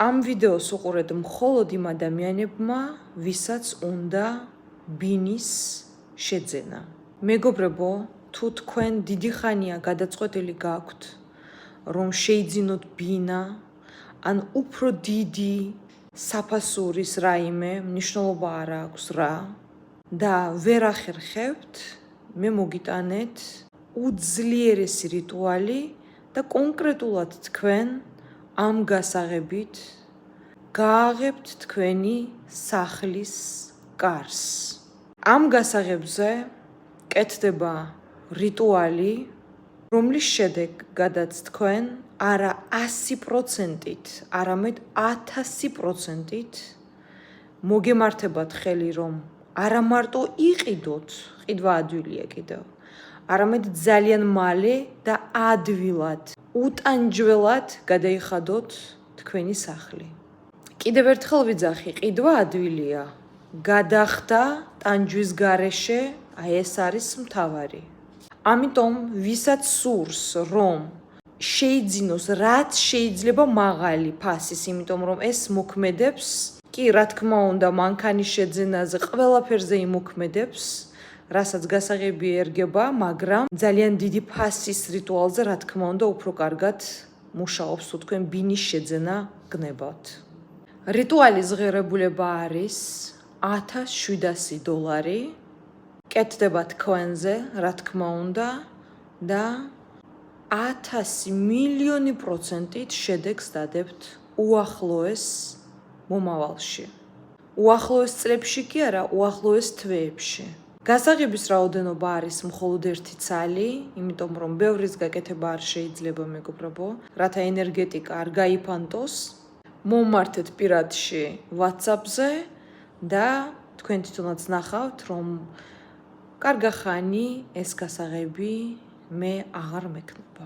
ამ ვიდეოს უყურეთ მხოლოდ იმ ადამიანებმა, ვისაც უნდა ბინის შეძენა. მეგობრებო, თუ თქვენ დიდი ხანია გადაწყვეტილი გაქვთ, რომ შეიძინოთ ბინა, ან უფრო დიდი საფასურის რაიმე მნიშვნელობა არ აქვს რა და ვერ ახერხებთ, მე მოგიტანეთ უძლიერესი რიტუალი და კონკრეტულად თქვენ ამ გასაღებით გააღებთ თქვენი სახლის კარს. ამ გასაღებზე კეთდება რიტუალი, რომლის შედეგ გადაც თქვენ არა 100%-ით, არამედ 1000%-ით მოგემართებათ ხელი, რომ არა მარტო იყიდოთ, ყიდვა ადვილია კიდევ, არამედ ძალიან მალე და ადვილად, უტანჯველად გადაიხადოთ თქვენი სახლი. კიდევ ერთხელ ვიძახი, ყიდვა ადვილია, გადახდა ტანჯვის გარეშე, ეს არის მთავარი. ამიტომ ვისაც სურს, რომ შეიძინოს რაც შეიძლება მაღალი ფასის, იმიტომ რომ ეს მოქმედებს, კი რა თქმა უნდა, მანქანის შეძენაზე ყველაფერზე იმოქმედებს, რასაც გასაღები ერგება, მაგრამ ძალიან დიდი ფასის რიტუალზე რა თქმა უნდა უფრო კარგად მუშაობს, თუ თქვენ ბინის შეძენა გნებავთ. რიტუალის ღირებულება არის $1700, კეთდება თქვენზე, რა თქმა უნდა და 1000,000,000%-ით შედეგს დადებთ უახლოეს მომავალში. უახლოეს წლებში კი არა, უახლოეს თვეებში. გასაღების რაოდენობა არის მხოლოდ 1 ცალი, იმიტომ რომ ბევრის გაკეთება არ შეიძლება, მეგობრებო, რათა ენერგეტიკა არ გაიფანტოს. მომმართეთ პირადში WhatsApp-ზე და თქვენ თვითონაც ნახავთ, რომ კარგა ხანი ეს გასაღები მე აღარ მექნება.